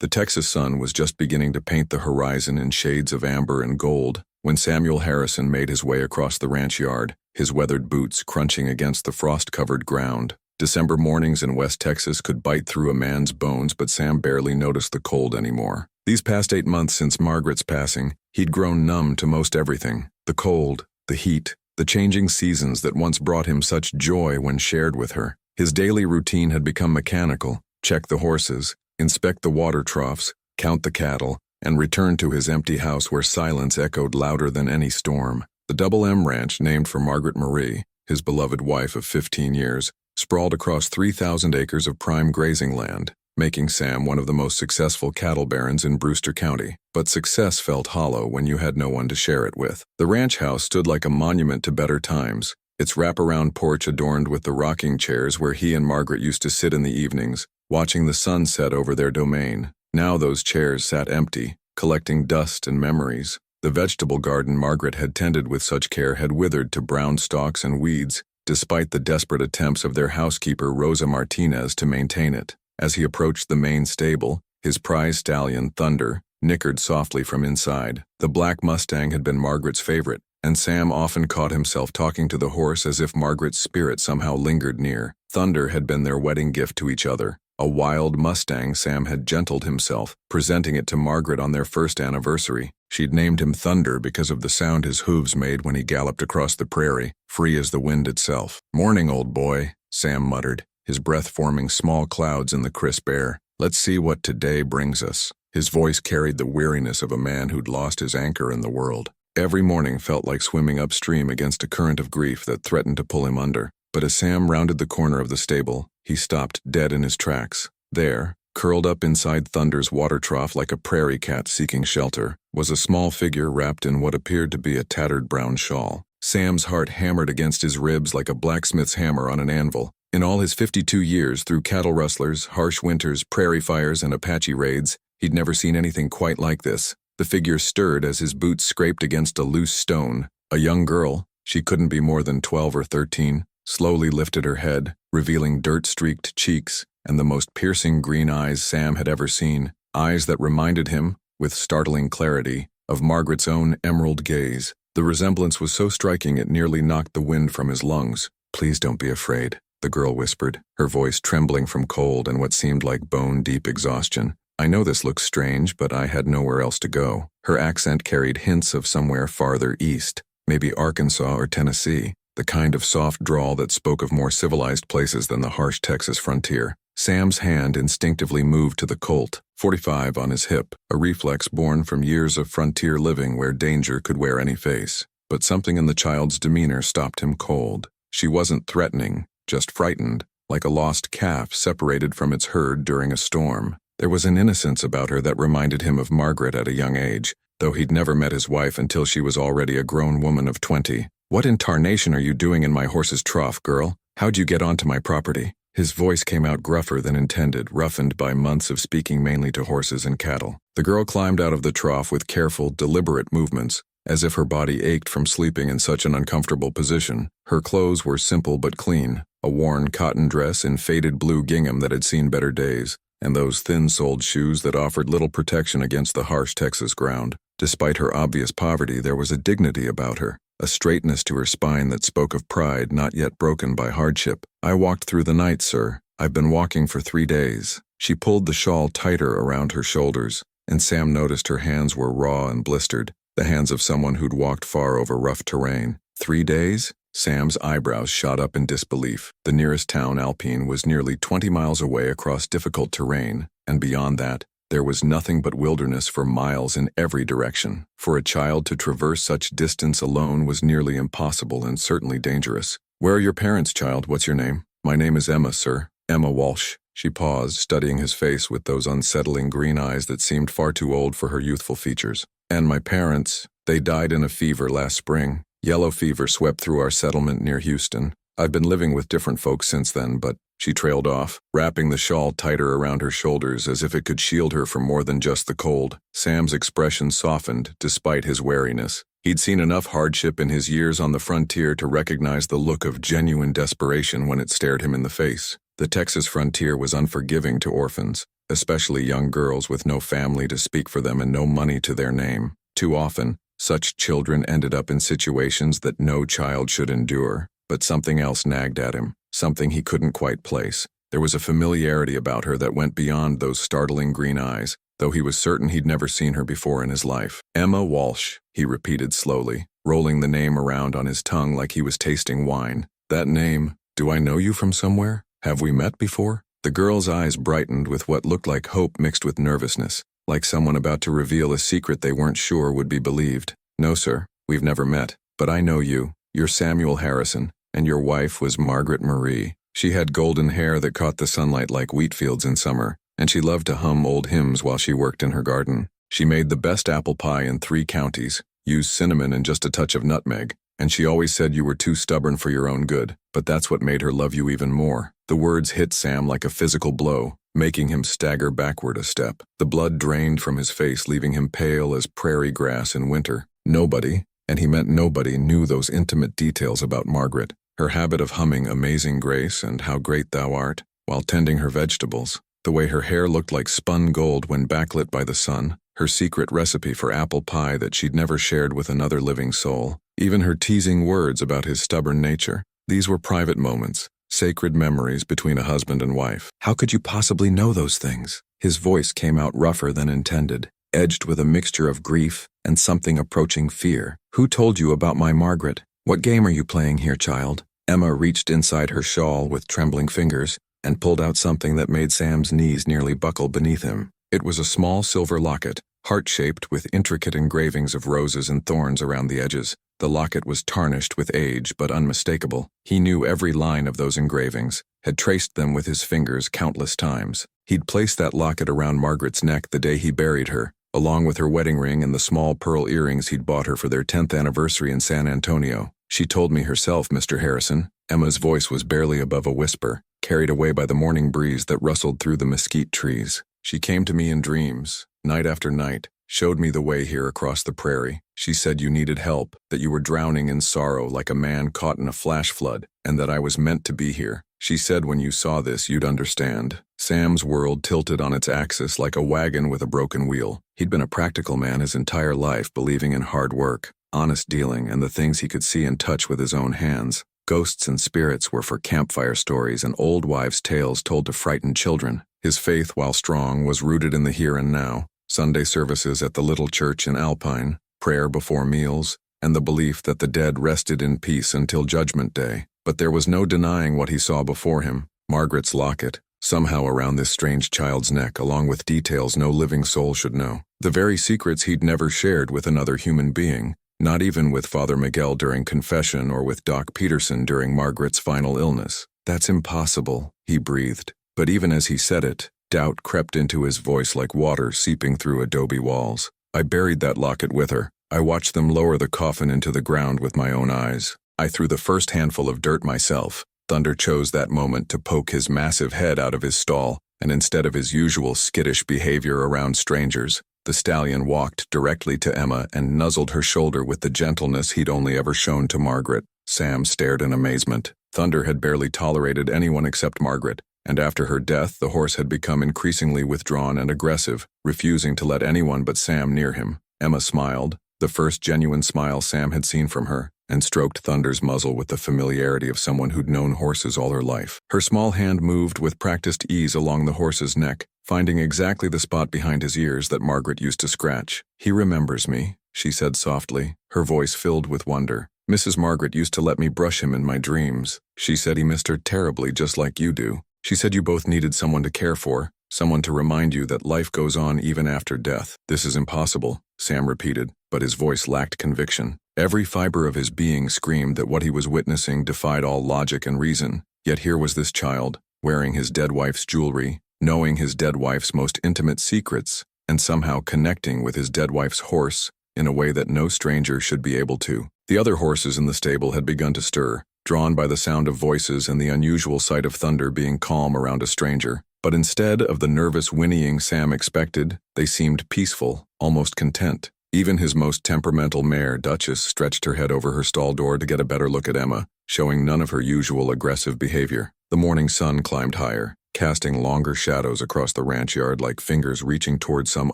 The Texas sun was just beginning to paint the horizon in shades of amber and gold when Samuel Harrison made his way across the ranch yard, his weathered boots crunching against the frost-covered ground. December mornings in West Texas could bite through a man's bones, but Sam barely noticed the cold anymore. These past 8 months since Margaret's passing, he'd grown numb to most everything. The cold, the heat, the changing seasons that once brought him such joy when shared with her. His daily routine had become mechanical: check the horses, inspect the water troughs, count the cattle, and return to his empty house where silence echoed louder than any storm. The Double M Ranch, named for Margaret Marie, his beloved wife of 15 years, sprawled across 3,000 acres of prime grazing land, making Sam one of the most successful cattle barons in Brewster County. But success felt hollow when you had no one to share it with. The ranch house stood like a monument to better times, its wraparound porch adorned with the rocking chairs where he and Margaret used to sit in the evenings, watching the sun set over their domain. Now those chairs sat empty, collecting dust and memories. The vegetable garden Margaret had tended with such care had withered to brown stalks and weeds, despite the desperate attempts of their housekeeper Rosa Martinez to maintain it. As he approached the main stable, his prize stallion, Thunder, nickered softly from inside. The black Mustang had been Margaret's favorite, and Sam often caught himself talking to the horse as if Margaret's spirit somehow lingered near. Thunder had been their wedding gift to each other. A wild Mustang Sam had gentled himself, presenting it to Margaret on their first anniversary. She'd named him Thunder because of the sound his hooves made when he galloped across the prairie, free as the wind itself. "Morning, old boy," Sam muttered, his breath forming small clouds in the crisp air. "Let's see what today brings us." His voice carried the weariness of a man who'd lost his anchor in the world. Every morning felt like swimming upstream against a current of grief that threatened to pull him under. But as Sam rounded the corner of the stable, he stopped dead in his tracks. There, curled up inside Thunder's water trough like a prairie cat seeking shelter, was a small figure wrapped in what appeared to be a tattered brown shawl. Sam's heart hammered against his ribs like a blacksmith's hammer on an anvil. In all his 52 years through cattle rustlers, harsh winters, prairie fires, and Apache raids, he'd never seen anything quite like this. The figure stirred as his boots scraped against a loose stone. A young girl, she couldn't be more than 12 or 13, slowly lifted her head, revealing dirt-streaked cheeks and the most piercing green eyes Sam had ever seen, eyes that reminded him, with startling clarity, of Margaret's own emerald gaze. The resemblance was so striking it nearly knocked the wind from his lungs. "Please don't be afraid," the girl whispered, her voice trembling from cold and what seemed like bone-deep exhaustion. "I know this looks strange, but I had nowhere else to go." Her accent carried hints of somewhere farther east, maybe Arkansas or Tennessee, the kind of soft drawl that spoke of more civilized places than the harsh Texas frontier. Sam's hand instinctively moved to the Colt, .45 on his hip, a reflex born from years of frontier living where danger could wear any face. But something in the child's demeanor stopped him cold. She wasn't threatening, just frightened, like a lost calf separated from its herd during a storm. There was an innocence about her that reminded him of Margaret at a young age, though he'd never met his wife until she was already a grown woman of 20. "What in tarnation are you doing in my horse's trough, girl? How'd you get onto my property?" His voice came out gruffer than intended, roughened by months of speaking mainly to horses and cattle. The girl climbed out of the trough with careful, deliberate movements, as if her body ached from sleeping in such an uncomfortable position. Her clothes were simple but clean, a worn cotton dress in faded blue gingham that had seen better days, and those thin-soled shoes that offered little protection against the harsh Texas ground. Despite her obvious poverty, there was a dignity about her, a straightness to her spine that spoke of pride not yet broken by hardship. "I walked through the night, sir. I've been walking for 3 days." She pulled the shawl tighter around her shoulders, and Sam noticed her hands were raw and blistered, the hands of someone who'd walked far over rough terrain. 3 days? Sam's eyebrows shot up in disbelief. The nearest town, Alpine, was nearly 20 miles away across difficult terrain, and beyond that, there was nothing but wilderness for miles in every direction. For a child to traverse such distance alone was nearly impossible and certainly dangerous. "Where are your parents, child? What's your name?" "My name is Emma, sir. Emma Walsh." She paused, studying his face with those unsettling green eyes that seemed far too old for her youthful features. "And my parents, they died in a fever last spring. Yellow fever swept through our settlement near Houston. I've been living with different folks since then, but..." She trailed off, wrapping the shawl tighter around her shoulders as if it could shield her from more than just the cold. Sam's expression softened despite his wariness. He'd seen enough hardship in his years on the frontier to recognize the look of genuine desperation when it stared him in the face. The Texas frontier was unforgiving to orphans, especially young girls with no family to speak for them and no money to their name. Too often, such children ended up in situations that no child should endure. But something else nagged at him, something he couldn't quite place. There was a familiarity about her that went beyond those startling green eyes, though he was certain he'd never seen her before in his life. Emma Walsh, he repeated slowly, rolling the name around on his tongue like he was tasting wine. That name, do I know you from somewhere? Have we met before? The girl's eyes brightened with what looked like hope mixed with nervousness, like someone about to reveal a secret they weren't sure would be believed. No, sir, we've never met, but I know you. You're Samuel Harrison, and your wife was Margaret Marie. She had golden hair that caught the sunlight like wheat fields in summer, and she loved to hum old hymns while she worked in her garden. She made the best apple pie in 3 counties, used cinnamon and just a touch of nutmeg, and she always said you were too stubborn for your own good, but that's what made her love you even more. The words hit Sam like a physical blow, making him stagger backward a step. The blood drained from his face, leaving him pale as prairie grass in winter. Nobody, and he meant nobody, knew those intimate details about Margaret. Her habit of humming Amazing Grace and How Great Thou Art while tending her vegetables, the way her hair looked like spun gold when backlit by the sun, her secret recipe for apple pie that she'd never shared with another living soul, even her teasing words about his stubborn nature. These were private moments, sacred memories between a husband and wife. How could you possibly know those things? His voice came out rougher than intended, edged with a mixture of grief and something approaching fear. Who told you about my Margaret? What game are you playing here, child? Emma reached inside her shawl with trembling fingers and pulled out something that made Sam's knees nearly buckle beneath him. It was a small silver locket, heart-shaped with intricate engravings of roses and thorns around the edges. The locket was tarnished with age but unmistakable. He knew every line of those engravings, had traced them with his fingers countless times. He'd placed that locket around Margaret's neck the day he buried her, along with her wedding ring and the small pearl earrings he'd bought her for their 10th anniversary in San Antonio. She told me herself, Mr. Harrison. Emma's voice was barely above a whisper, carried away by the morning breeze that rustled through the mesquite trees. She came to me in dreams, night after night, showed me the way here across the prairie. She said you needed help, that you were drowning in sorrow like a man caught in a flash flood, and that I was meant to be here. She said when you saw this, you'd understand. Sam's world tilted on its axis like a wagon with a broken wheel. He'd been a practical man his entire life, believing in hard work, honest dealing, and the things he could see and touch with his own hands. Ghosts and spirits were for campfire stories and old wives' tales told to frighten children. His faith, while strong, was rooted in the here and now. Sunday services at the little church in Alpine, prayer before meals, and the belief that the dead rested in peace until Judgment Day. But there was no denying what he saw before him. Margaret's locket, somehow around this strange child's neck, along with details no living soul should know. The very secrets he'd never shared with another human being. Not even with Father Miguel during confession or with Doc Peterson during Margaret's final illness. That's impossible, he breathed. But even as he said it, doubt crept into his voice like water seeping through adobe walls. I buried that locket with her. I watched them lower the coffin into the ground with my own eyes. I threw the first handful of dirt myself. Thunder chose that moment to poke his massive head out of his stall, and instead of his usual skittish behavior around strangers, the stallion walked directly to Emma and nuzzled her shoulder with the gentleness he'd only ever shown to Margaret. Sam stared in amazement. Thunder had barely tolerated anyone except Margaret, and after her death the horse had become increasingly withdrawn and aggressive, refusing to let anyone but Sam near him. Emma smiled, the first genuine smile Sam had seen from her, and stroked Thunder's muzzle with the familiarity of someone who'd known horses all her life. Her small hand moved with practiced ease along the horse's neck, finding exactly the spot behind his ears that Margaret used to scratch. He remembers me, she said softly, her voice filled with wonder. Mrs. Margaret used to let me brush him in my dreams. She said he missed her terribly, just like you do. She said you both needed someone to care for, someone to remind you that life goes on even after death. This is impossible, Sam repeated, but his voice lacked conviction. Every fiber of his being screamed that what he was witnessing defied all logic and reason. Yet here was this child, wearing his dead wife's jewelry, knowing his dead wife's most intimate secrets, and somehow connecting with his dead wife's horse in a way that no stranger should be able to. The other horses in the stable had begun to stir, drawn by the sound of voices and the unusual sight of Thunder being calm around a stranger. But instead of the nervous whinnying Sam expected, they seemed peaceful, almost content. Even his most temperamental mare, Duchess, stretched her head over her stall door to get a better look at Emma, showing none of her usual aggressive behavior. The morning sun climbed higher, casting longer shadows across the ranch yard like fingers reaching toward some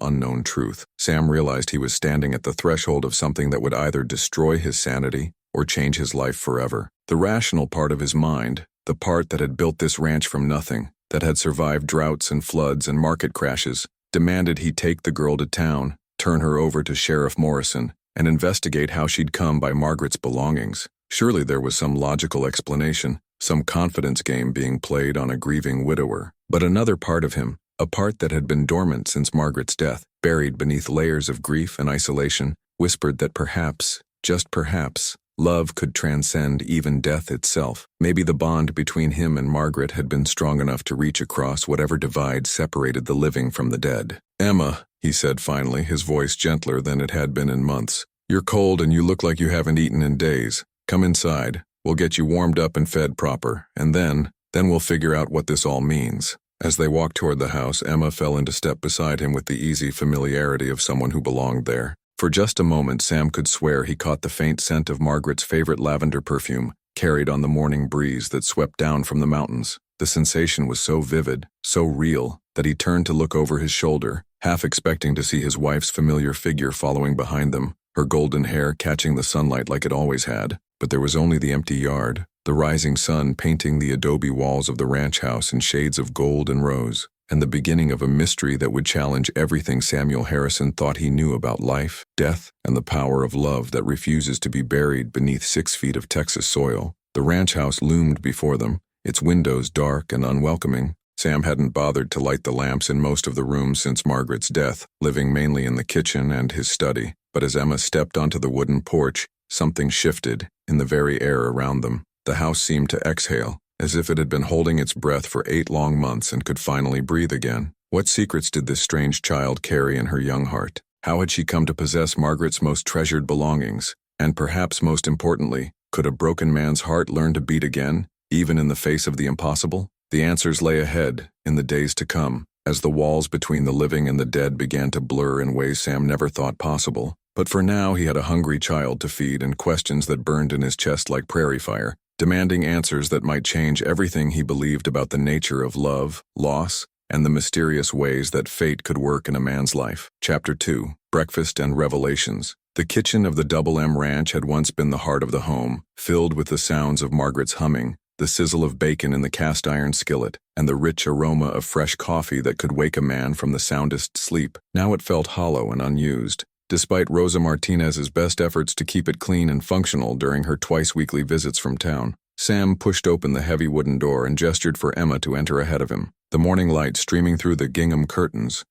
unknown truth. Sam realized he was standing at the threshold of something that would either destroy his sanity or change his life forever. The rational part of his mind, the part that had built this ranch from nothing, that had survived droughts and floods and market crashes, demanded he take the girl to town, turn her over to Sheriff Morrison, and investigate how she'd come by Margaret's belongings. Surely there was some logical explanation, some confidence game being played on a grieving widower. But another part of him, a part that had been dormant since Margaret's death, buried beneath layers of grief and isolation, whispered that perhaps, just perhaps, love could transcend even death itself. Maybe the bond between him and Margaret had been strong enough to reach across whatever divide separated the living from the dead. "Emma," he said finally, his voice gentler than it had been in months. "You're cold and you look like you haven't eaten in days. Come inside. We'll get you warmed up and fed proper, and then we'll figure out what this all means." As they walked toward the house, Emma fell into step beside him with the easy familiarity of someone who belonged there. For just a moment, Sam could swear he caught the faint scent of Margaret's favorite lavender perfume, carried on the morning breeze that swept down from the mountains. The sensation was so vivid, so real, that he turned to look over his shoulder, half expecting to see his wife's familiar figure following behind them, her golden hair catching the sunlight like it always had. But there was only the empty yard, the rising sun painting the adobe walls of the ranch house in shades of gold and rose, and the beginning of a mystery that would challenge everything Samuel Harrison thought he knew about life, death, and the power of love that refuses to be buried beneath 6 feet of Texas soil. The ranch house loomed before them, its windows dark and unwelcoming. Sam hadn't bothered to light the lamps in most of the rooms since Margaret's death, living mainly in the kitchen and his study. But as Emma stepped onto the wooden porch, something shifted in the very air around them. The house seemed to exhale, as if it had been holding its breath for 8 long months and could finally breathe again. What secrets did this strange child carry in her young heart? How had she come to possess Margaret's most treasured belongings? And perhaps most importantly, could a broken man's heart learn to beat again, even in the face of the impossible? The answers lay ahead, in the days to come, as the walls between the living and the dead began to blur in ways Sam never thought possible. But for now he had a hungry child to feed and questions that burned in his chest like prairie fire, demanding answers that might change everything he believed about the nature of love, loss, and the mysterious ways that fate could work in a man's life. Chapter 2. Breakfast and Revelations. The kitchen of the Double M Ranch had once been the heart of the home, filled with the sounds of Margaret's humming, the sizzle of bacon in the cast-iron skillet, and the rich aroma of fresh coffee that could wake a man from the soundest sleep. Now it felt hollow and unused, despite Rosa Martinez's best efforts to keep it clean and functional during her twice-weekly visits from town. Sam pushed open the heavy wooden door and gestured for Emma to enter ahead of him. The morning light streaming through the gingham curtains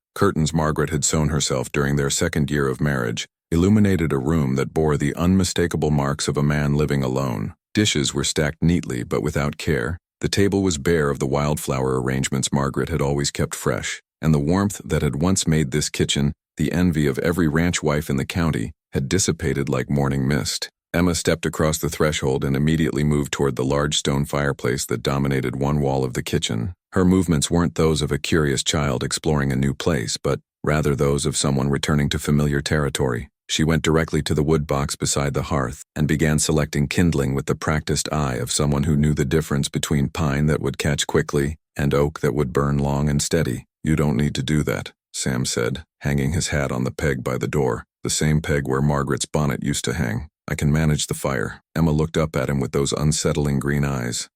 Margaret had sewn herself during their 2nd year of marriage, illuminated a room that bore the unmistakable marks of a man living alone. Dishes were stacked neatly but without care. The table was bare of the wildflower arrangements Margaret had always kept fresh, and the warmth that had once made this kitchen the envy of every ranch wife in the county had dissipated like morning mist. Emma stepped across the threshold and immediately moved toward the large stone fireplace that dominated one wall of the kitchen. Her movements weren't those of a curious child exploring a new place, but rather those of someone returning to familiar territory. She went directly to the wood box beside the hearth and began selecting kindling with the practiced eye of someone who knew the difference between pine that would catch quickly and oak that would burn long and steady. "You don't need to do that," Sam said, hanging his hat on the peg by the door, the same peg where Margaret's bonnet used to hang. "I can manage the fire." Emma looked up at him with those unsettling green eyes.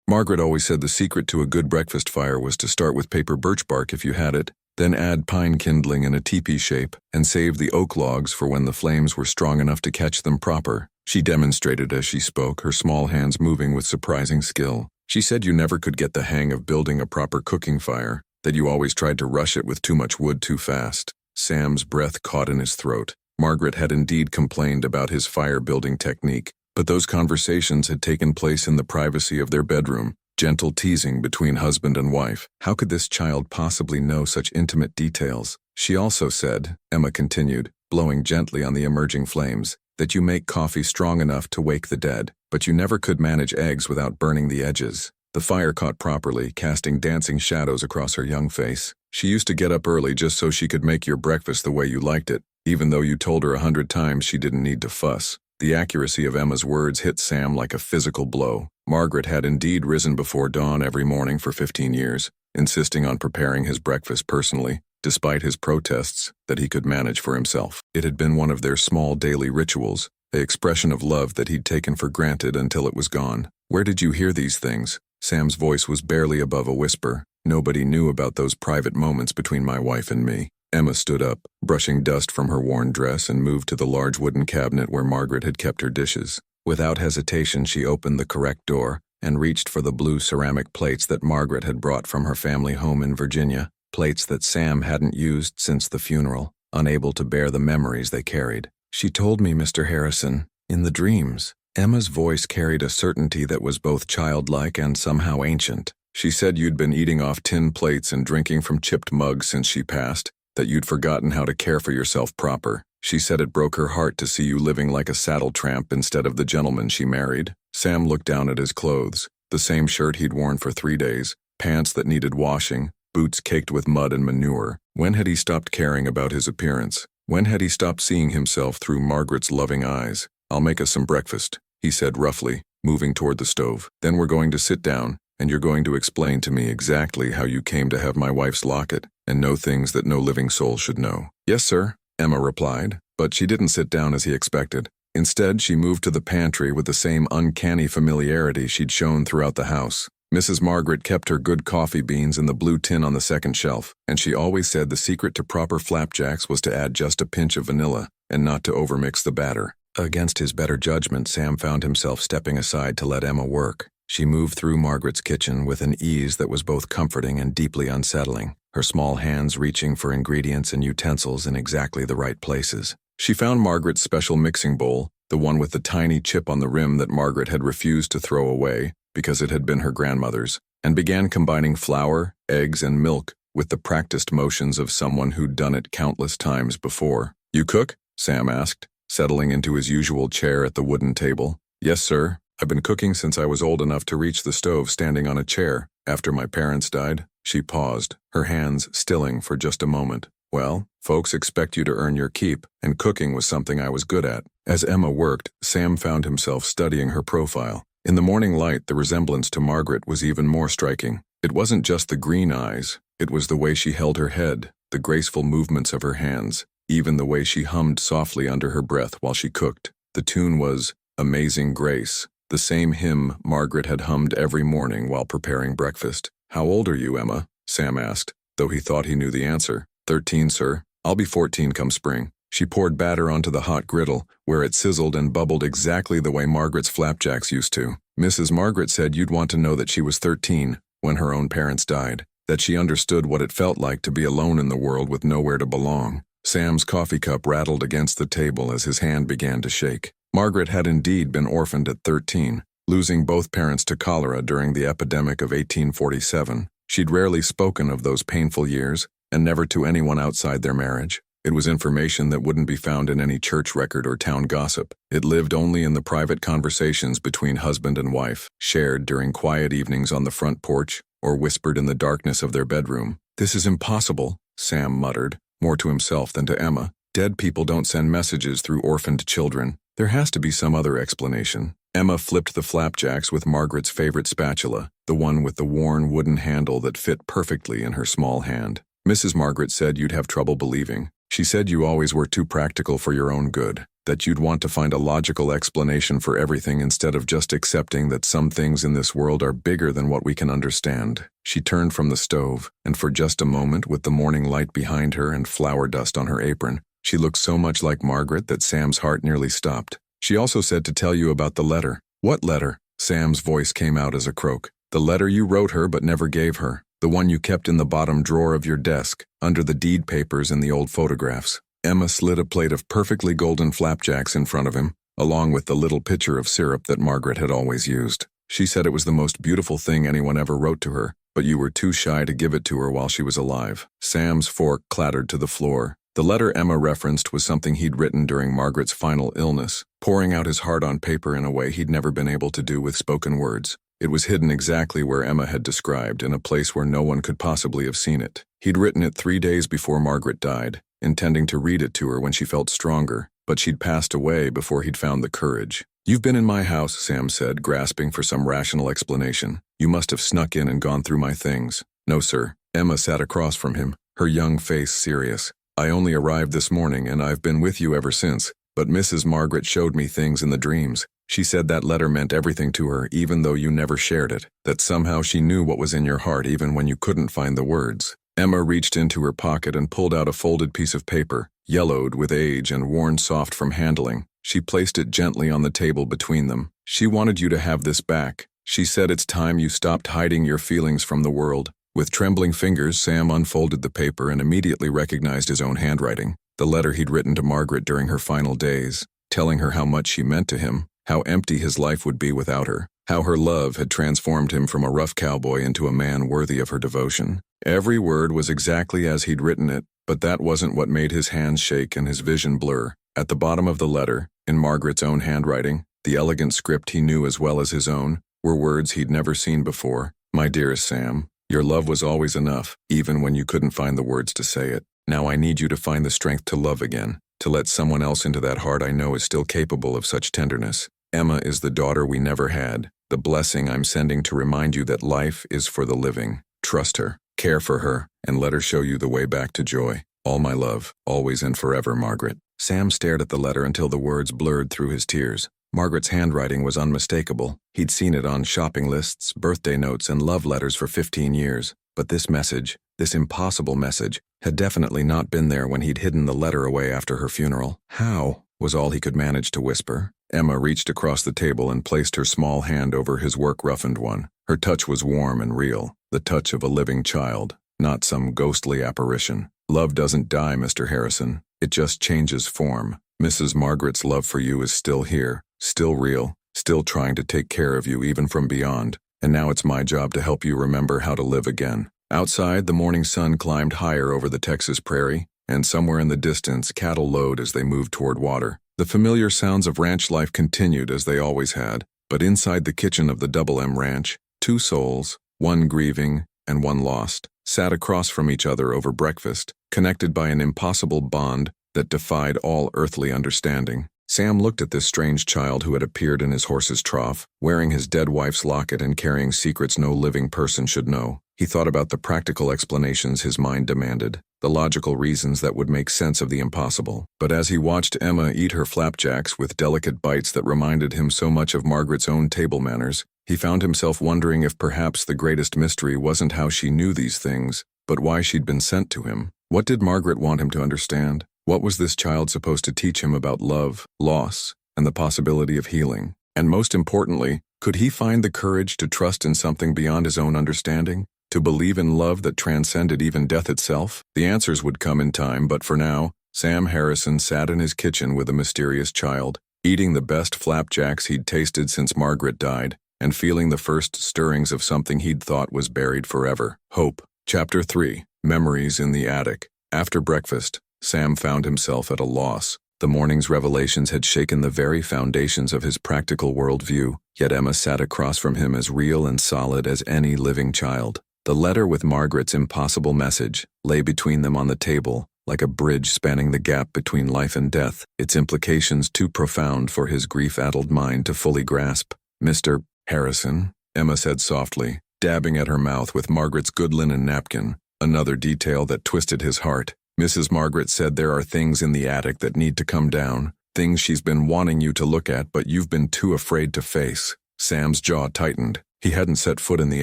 Margaret always said the secret to a good breakfast fire was to start with paper birch bark if you had it, then add pine kindling in a teepee shape, and save the oak logs for when the flames were strong enough to catch them proper." She demonstrated as she spoke, her small hands moving with surprising skill. "She said you never could get the hang of building a proper cooking fire, that you always tried to rush it with too much wood too fast." Sam's breath caught in his throat. Margaret had indeed complained about his fire-building technique, but those conversations had taken place in the privacy of their bedroom, gentle teasing between husband and wife. How could this child possibly know such intimate details? "She also said," Emma continued, blowing gently on the emerging flames, "that you make coffee strong enough to wake the dead, but you never could manage eggs without burning the edges." The fire caught properly, casting dancing shadows across her young face. "She used to get up early just so she could make your breakfast the way you liked it, even though you told her 100 times she didn't need to fuss." The accuracy of Emma's words hit Sam like a physical blow. Margaret had indeed risen before dawn every morning for 15 years, insisting on preparing his breakfast personally, despite his protests that he could manage for himself. It had been one of their small daily rituals, an expression of love that he'd taken for granted until it was gone. "Where did you hear these things?" Sam's voice was barely above a whisper. "Nobody knew about those private moments between my wife and me." Emma stood up, brushing dust from her worn dress, and moved to the large wooden cabinet where Margaret had kept her dishes. Without hesitation, she opened the correct door and reached for the blue ceramic plates that Margaret had brought from her family home in Virginia, plates that Sam hadn't used since the funeral, unable to bear the memories they carried. "She told me, Mr. Harrison, in the dreams." Emma's voice carried a certainty that was both childlike and somehow ancient. "She said you'd been eating off tin plates and drinking from chipped mugs since she passed, that you'd forgotten how to care for yourself proper. She said it broke her heart to see you living like a saddle tramp instead of the gentleman she married." Sam looked down at his clothes, the same shirt he'd worn for 3 days, pants that needed washing, boots caked with mud and manure. When had he stopped caring about his appearance? When had he stopped seeing himself through Margaret's loving eyes? "I'll make us some breakfast," he said roughly, moving toward the stove. "Then we're going to sit down, and you're going to explain to me exactly how you came to have my wife's locket, and know things that no living soul should know." "Yes, sir," Emma replied, but she didn't sit down as he expected. Instead, she moved to the pantry with the same uncanny familiarity she'd shown throughout the house. Mrs. Margaret kept her good coffee beans in the blue tin on the second shelf, and she always said the secret to proper flapjacks was to add just a pinch of vanilla, and not to overmix the batter. Against his better judgment, Sam found himself stepping aside to let Emma work. She moved through Margaret's kitchen with an ease that was both comforting and deeply unsettling, her small hands reaching for ingredients and utensils in exactly the right places. She found Margaret's special mixing bowl, the one with the tiny chip on the rim that Margaret had refused to throw away because it had been her grandmother's, and began combining flour, eggs, and milk with the practiced motions of someone who'd done it countless times before. "You cook?" Sam asked, settling into his usual chair at the wooden table. "Yes, sir. I've been cooking since I was old enough to reach the stove standing on a chair. After my parents died." She paused, her hands stilling for just a moment. "Well, folks expect you to earn your keep, and cooking was something I was good at." As Emma worked, Sam found himself studying her profile. In the morning light, the resemblance to Margaret was even more striking. It wasn't just the green eyes, it was the way she held her head, the graceful movements of her hands, even the way she hummed softly under her breath while she cooked. The tune was "Amazing Grace," the same hymn Margaret had hummed every morning while preparing breakfast. "How old are you, Emma?" Sam asked, though he thought he knew the answer. 13, sir. I'll be 14 come spring." She poured batter onto the hot griddle, where it sizzled and bubbled exactly the way Margaret's flapjacks used to. "Mrs. Margaret said you'd want to know that she was 13 when her own parents died, that she understood what it felt like to be alone in the world with nowhere to belong." Sam's coffee cup rattled against the table as his hand began to shake. Margaret had indeed been orphaned at 13, losing both parents to cholera during the epidemic of 1847. She'd rarely spoken of those painful years, and never to anyone outside their marriage. It was information that wouldn't be found in any church record or town gossip. It lived only in the private conversations between husband and wife, shared during quiet evenings on the front porch, or whispered in the darkness of their bedroom. "This is impossible," Sam muttered, more to himself than to Emma. "Dead people don't send messages through orphaned children. There has to be some other explanation." Emma flipped the flapjacks with Margaret's favorite spatula, the one with the worn wooden handle that fit perfectly in her small hand. "Mrs. Margaret said you'd have trouble believing. She said you always were too practical for your own good, that you'd want to find a logical explanation for everything instead of just accepting that some things in this world are bigger than what we can understand." She turned from the stove, and for just a moment, with the morning light behind her and flour dust on her apron, she looked so much like Margaret that Sam's heart nearly stopped. "She also said to tell you about the letter." "What letter?" Sam's voice came out as a croak. "The letter you wrote her but never gave her. The one you kept in the bottom drawer of your desk, under the deed papers and the old photographs." Emma slid a plate of perfectly golden flapjacks in front of him, along with the little pitcher of syrup that Margaret had always used. "She said it was the most beautiful thing anyone ever wrote to her, but you were too shy to give it to her while she was alive." Sam's fork clattered to the floor. The letter Emma referenced was something he'd written during Margaret's final illness, pouring out his heart on paper in a way he'd never been able to do with spoken words. It was hidden exactly where Emma had described, in a place where no one could possibly have seen it. He'd written it 3 days before Margaret died, intending to read it to her when she felt stronger, but she'd passed away before he'd found the courage. "You've been in my house," Sam said, grasping for some rational explanation. "You must have snuck in and gone through my things." "No, sir." Emma sat across from him, her young face serious. "I only arrived this morning, and I've been with you ever since. But Mrs. Margaret showed me things in the dreams. She said that letter meant everything to her, even though you never shared it. That somehow she knew what was in your heart even when you couldn't find the words." Emma reached into her pocket and pulled out a folded piece of paper, yellowed with age and worn soft from handling. She placed it gently on the table between them. "She wanted you to have this back. She said it's time you stopped hiding your feelings from the world." With trembling fingers, Sam unfolded the paper and immediately recognized his own handwriting. The letter he'd written to Margaret during her final days, telling her how much she meant to him, how empty his life would be without her, how her love had transformed him from a rough cowboy into a man worthy of her devotion. Every word was exactly as he'd written it, but that wasn't what made his hands shake and his vision blur. At the bottom of the letter, in Margaret's own handwriting, the elegant script he knew as well as his own, were words he'd never seen before. "My dearest Sam, your love was always enough, even when you couldn't find the words to say it. Now I need you to find the strength to love again, to let someone else into that heart I know is still capable of such tenderness. Emma is the daughter we never had, the blessing I'm sending to remind you that life is for the living. Trust her, care for her, and let her show you the way back to joy. All my love, always and forever, Margaret." Sam stared at the letter until the words blurred through his tears. Margaret's handwriting was unmistakable. He'd seen it on shopping lists, birthday notes, and love letters for 15 years. But this message, this impossible message, had definitely not been there when he'd hidden the letter away after her funeral. "How?" was all he could manage to whisper. Emma reached across the table and placed her small hand over his work-roughened one. Her touch was warm and real, the touch of a living child, not some ghostly apparition. "Love doesn't die, Mr. Harrison. It just changes form. Mrs. Margaret's love for you is still here, still real, still trying to take care of you even from beyond. And now it's my job to help you remember how to live again." Outside, the morning sun climbed higher over the Texas prairie, and somewhere in the distance, cattle lowed as they moved toward water. The familiar sounds of ranch life continued as they always had, but inside the kitchen of the Double M Ranch, two souls, one grieving and one lost, sat across from each other over breakfast, connected by an impossible bond that defied all earthly understanding. Sam looked at this strange child who had appeared in his horse's trough, wearing his dead wife's locket and carrying secrets no living person should know. He thought about the practical explanations his mind demanded, the logical reasons that would make sense of the impossible. But as he watched Emma eat her flapjacks with delicate bites that reminded him so much of Margaret's own table manners, he found himself wondering if perhaps the greatest mystery wasn't how she knew these things, but why she'd been sent to him. What did Margaret want him to understand? What was this child supposed to teach him about love, loss, and the possibility of healing? And most importantly, could he find the courage to trust in something beyond his own understanding? To believe in love that transcended even death itself? The answers would come in time, but for now, Sam Harrison sat in his kitchen with a mysterious child, eating the best flapjacks he'd tasted since Margaret died, and feeling the first stirrings of something he'd thought was buried forever: hope. Chapter 3. Memories in the Attic. After breakfast, Sam found himself at a loss. The morning's revelations had shaken the very foundations of his practical worldview, yet Emma sat across from him as real and solid as any living child. The letter with Margaret's impossible message lay between them on the table, like a bridge spanning the gap between life and death, its implications too profound for his grief-addled mind to fully grasp. "Mr. Harrison," Emma said softly, dabbing at her mouth with Margaret's good linen napkin, another detail that twisted his heart. "Mrs. Margaret said there are things in the attic that need to come down, things she's been wanting you to look at but you've been too afraid to face." Sam's jaw tightened. He hadn't set foot in the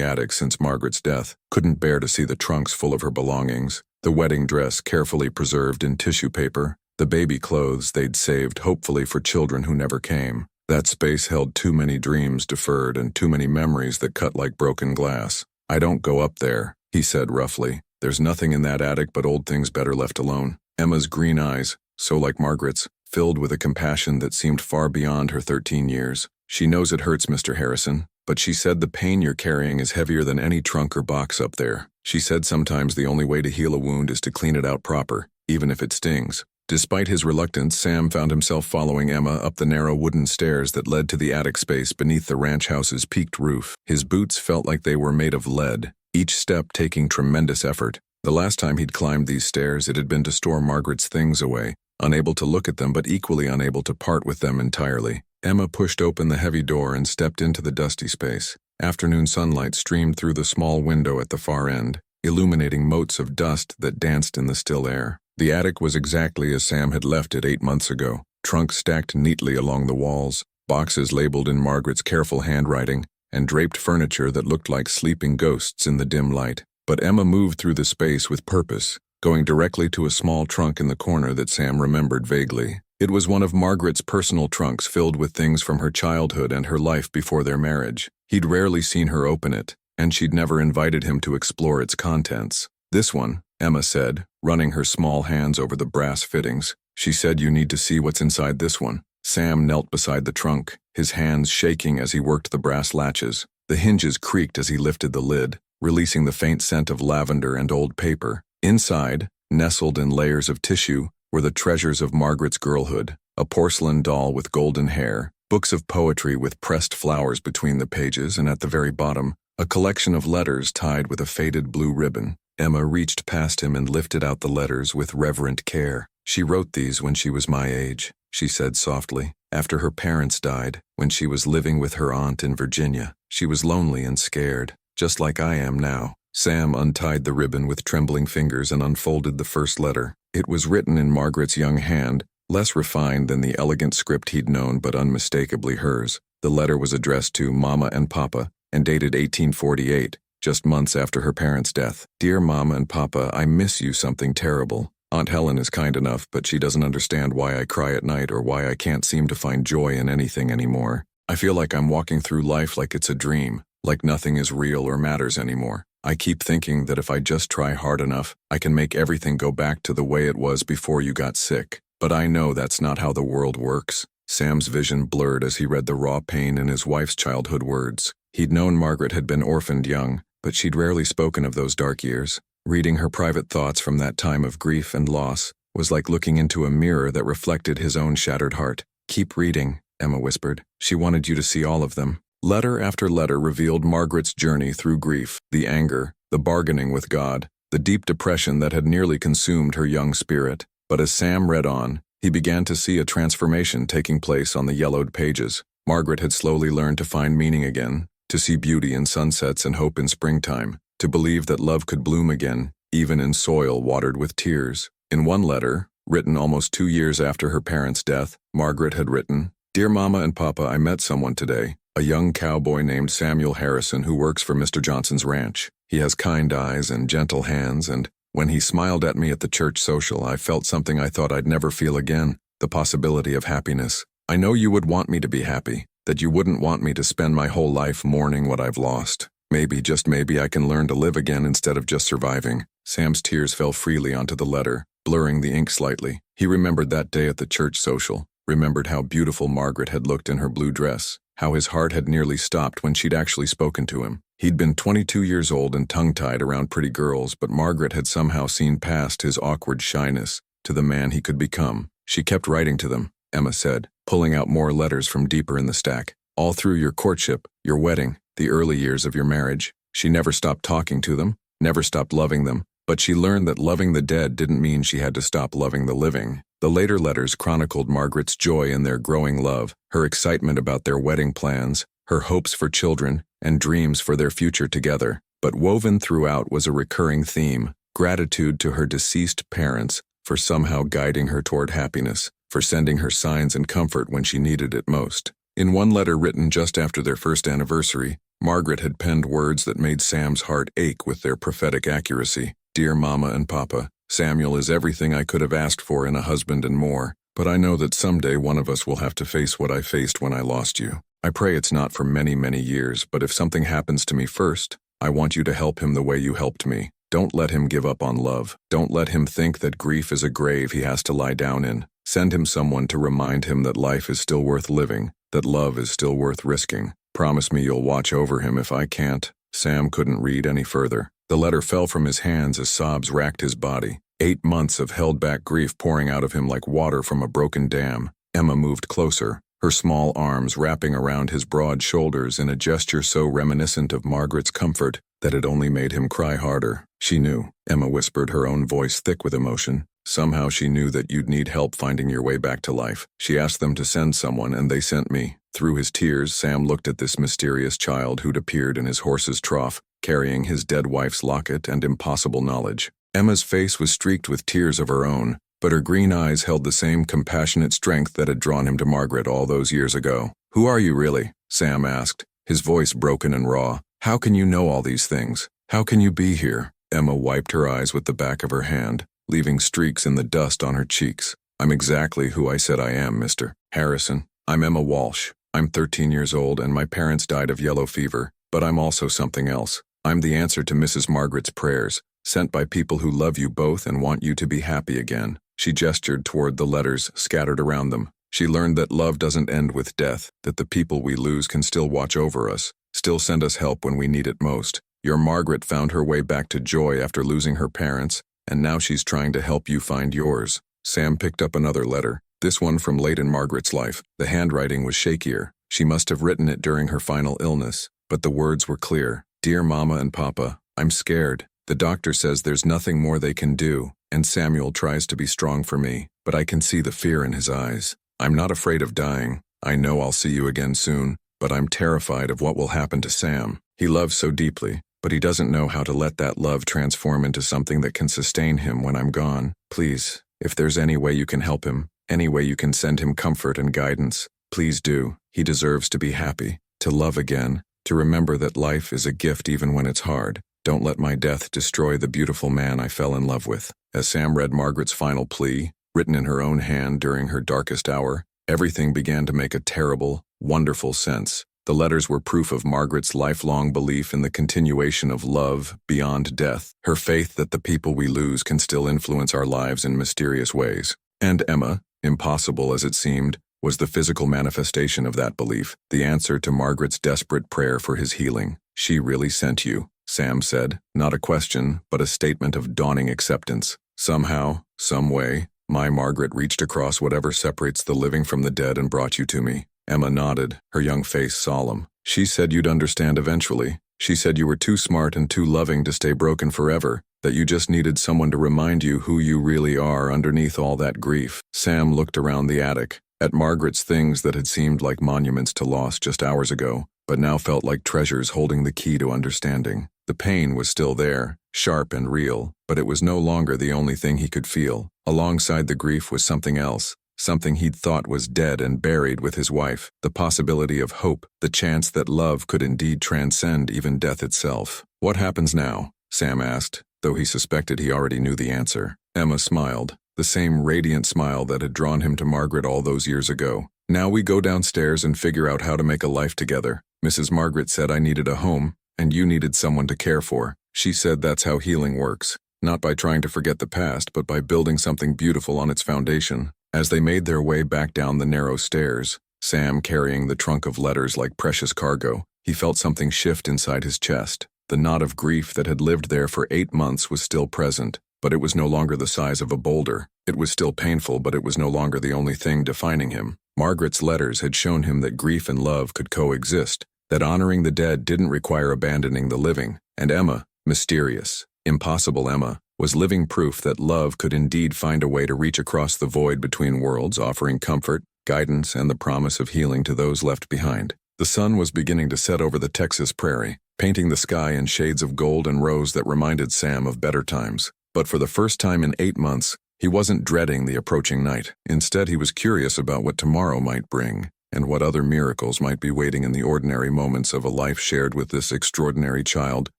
attic since Margaret's death, couldn't bear to see the trunks full of her belongings, the wedding dress carefully preserved in tissue paper, the baby clothes they'd saved hopefully for children who never came. That space held too many dreams deferred and too many memories that cut like broken glass. "I don't go up there," he said roughly. "There's nothing in that attic but old things better left alone." Emma's green eyes, so like Margaret's, filled with a compassion that seemed far beyond her 13 years. "She knows it hurts, Mr. Harrison, but she said the pain you're carrying is heavier than any trunk or box up there. She said sometimes the only way to heal a wound is to clean it out proper, even if it stings." Despite his reluctance, Sam found himself following Emma up the narrow wooden stairs that led to the attic space beneath the ranch house's peaked roof. His boots felt like they were made of lead, each step taking tremendous effort. The last time he'd climbed these stairs, it had been to store Margaret's things away, unable to look at them but equally unable to part with them entirely. Emma pushed open the heavy door and stepped into the dusty space. Afternoon sunlight streamed through the small window at the far end, illuminating motes of dust that danced in the still air. The attic was exactly as Sam had left it 8 months ago, trunks stacked neatly along the walls, boxes labeled in Margaret's careful handwriting, and draped furniture that looked like sleeping ghosts in the dim light. But Emma moved through the space with purpose, going directly to a small trunk in the corner that Sam remembered vaguely. It was one of Margaret's personal trunks filled with things from her childhood and her life before their marriage. He'd rarely seen her open it, and she'd never invited him to explore its contents. "This one," Emma said, running her small hands over the brass fittings. "She said you need to see what's inside this one." Sam knelt beside the trunk, his hands shaking as he worked the brass latches. The hinges creaked as he lifted the lid, releasing the faint scent of lavender and old paper. Inside, nestled in layers of tissue, were the treasures of Margaret's girlhood: a porcelain doll with golden hair, books of poetry with pressed flowers between the pages, and at the very bottom, a collection of letters tied with a faded blue ribbon. Emma reached past him and lifted out the letters with reverent care. "She wrote these when she was my age," she said softly. "After her parents died, when she was living with her aunt in Virginia. She was lonely and scared, just like I am now." Sam untied the ribbon with trembling fingers and unfolded the first letter. It was written in Margaret's young hand, less refined than the elegant script he'd known but unmistakably hers. The letter was addressed to Mama and Papa and dated 1848, just months after her parents' death. "Dear Mama and Papa, I miss you something terrible. Aunt Helen is kind enough, but she doesn't understand why I cry at night or why I can't seem to find joy in anything anymore. I feel like I'm walking through life like it's a dream, like nothing is real or matters anymore. I keep thinking that if I just try hard enough, I can make everything go back to the way it was before you got sick. But I know that's not how the world works." Sam's vision blurred as he read the raw pain in his wife's childhood words. He'd known Margaret had been orphaned young, but she'd rarely spoken of those dark years. Reading her private thoughts from that time of grief and loss was like looking into a mirror that reflected his own shattered heart. "Keep reading," Emma whispered. She wanted you to see all of them. Letter after letter revealed Margaret's journey through grief, the anger, the bargaining with God, the deep depression that had nearly consumed her young spirit. But as Sam read on, he began to see a transformation taking place on the yellowed pages. Margaret had slowly learned to find meaning again, to see beauty in sunsets and hope in springtime, to believe that love could bloom again, even in soil watered with tears. In one letter, written almost 2 years after her parents' death, Margaret had written, "Dear Mama and Papa, I met someone today. A young cowboy named Samuel Harrison who works for Mr. Johnson's ranch. He has kind eyes and gentle hands, and when he smiled at me at the church social, I felt something I thought I'd never feel again, the possibility of happiness. I know you would want me to be happy, that you wouldn't want me to spend my whole life mourning what I've lost. Maybe, just maybe, I can learn to live again instead of just surviving." Sam's tears fell freely onto the letter, blurring the ink slightly. He remembered that day at the church social, remembered how beautiful Margaret had looked in her blue dress, how his heart had nearly stopped when she'd actually spoken to him. He'd been 22 years old and tongue-tied around pretty girls, but Margaret had somehow seen past his awkward shyness to the man he could become. "She kept writing to them," Emma said, pulling out more letters from deeper in the stack. "All through your courtship, your wedding, the early years of your marriage. She never stopped talking to them, never stopped loving them, but she learned that loving the dead didn't mean she had to stop loving the living." The later letters chronicled Margaret's joy in their growing love, her excitement about their wedding plans, her hopes for children, and dreams for their future together. But woven throughout was a recurring theme: gratitude to her deceased parents for somehow guiding her toward happiness, for sending her signs and comfort when she needed it most. In one letter written just after their first anniversary, Margaret had penned words that made Sam's heart ache with their prophetic accuracy. "Dear Mama and Papa, Samuel is everything I could have asked for in a husband and more, but I know that someday one of us will have to face what I faced when I lost you. I pray it's not for many, many years, but if something happens to me first, I want you to help him the way you helped me. Don't let him give up on love. Don't let him think that grief is a grave he has to lie down in. Send him someone to remind him that life is still worth living, that love is still worth risking. Promise me you'll watch over him if I can't." Sam couldn't read any further. The letter fell from his hands as sobs racked his body. 8 months of held-back grief pouring out of him like water from a broken dam. Emma moved closer, her small arms wrapping around his broad shoulders in a gesture so reminiscent of Margaret's comfort that it only made him cry harder. "She knew," Emma whispered, her own voice thick with emotion. Somehow she knew that you'd need help finding your way back to life. She asked them to send someone, and they sent me. Through his tears, Sam looked at this mysterious child who'd appeared in his horse's trough, carrying his dead wife's locket and impossible knowledge. Emma's face was streaked with tears of her own, but her green eyes held the same compassionate strength that had drawn him to Margaret all those years ago. "Who are you really?" Sam asked, his voice broken and raw. "How can you know all these things? How can you be here?" Emma wiped her eyes with the back of her hand, leaving streaks in the dust on her cheeks. "I'm exactly who I said I am, Mr. Harrison. I'm Emma Walsh. I'm 13 years old and my parents died of yellow fever, but I'm also something else. I'm the answer to Mrs. Margaret's prayers, sent by people who love you both and want you to be happy again." She gestured toward the letters scattered around them. She learned that love doesn't end with death, that the people we lose can still watch over us, still send us help when we need it most. Your Margaret found her way back to joy after losing her parents, and now she's trying to help you find yours. Sam picked up another letter, this one from late in Margaret's life. The handwriting was shakier. She must have written it during her final illness, but the words were clear. "Dear Mama and Papa, I'm scared. The doctor says there's nothing more they can do, and Samuel tries to be strong for me, but I can see the fear in his eyes. I'm not afraid of dying. I know I'll see you again soon, but I'm terrified of what will happen to Sam. He loves so deeply, but he doesn't know how to let that love transform into something that can sustain him when I'm gone. Please, if there's any way you can help him, any way you can send him comfort and guidance, please do. He deserves to be happy, to love again, to remember that life is a gift even when it's hard. Don't let my death destroy the beautiful man I fell in love with." As Sam read Margaret's final plea, written in her own hand during her darkest hour, everything began to make a terrible, wonderful sense. The letters were proof of Margaret's lifelong belief in the continuation of love beyond death, her faith that the people we lose can still influence our lives in mysterious ways. And Emma, impossible as it seemed, was the physical manifestation of that belief, the answer to Margaret's desperate prayer for his healing. "She really sent you," Sam said, not a question, but a statement of dawning acceptance. "Somehow, some way, my Margaret reached across whatever separates the living from the dead and brought you to me." Emma nodded, her young face solemn. "She said you'd understand eventually. She said you were too smart and too loving to stay broken forever, that you just needed someone to remind you who you really are underneath all that grief." Sam looked around the attic, at Margaret's things that had seemed like monuments to loss just hours ago, but now felt like treasures holding the key to understanding. The pain was still there, sharp and real, but it was no longer the only thing he could feel. Alongside the grief was something else, something he'd thought was dead and buried with his wife, the possibility of hope, the chance that love could indeed transcend even death itself. "What happens now?" Sam asked, though he suspected he already knew the answer. Emma smiled, the same radiant smile that had drawn him to Margaret all those years ago. "Now we go downstairs and figure out how to make a life together. Mrs. Margaret said I needed a home, and you needed someone to care for. She said that's how healing works, not by trying to forget the past, but by building something beautiful on its foundation." As they made their way back down the narrow stairs, Sam carrying the trunk of letters like precious cargo, he felt something shift inside his chest. The knot of grief that had lived there for 8 months was still present, but it was no longer the size of a boulder. It was still painful, but it was no longer the only thing defining him. Margaret's letters had shown him that grief and love could coexist, that honoring the dead didn't require abandoning the living, and Emma, mysterious, impossible Emma, was living proof that love could indeed find a way to reach across the void between worlds, offering comfort, guidance, and the promise of healing to those left behind. The sun was beginning to set over the Texas prairie, painting the sky in shades of gold and rose that reminded Sam of better times. But for the first time in 8 months, he wasn't dreading the approaching night. Instead, he was curious about what tomorrow might bring, and what other miracles might be waiting in the ordinary moments of a life shared with this extraordinary child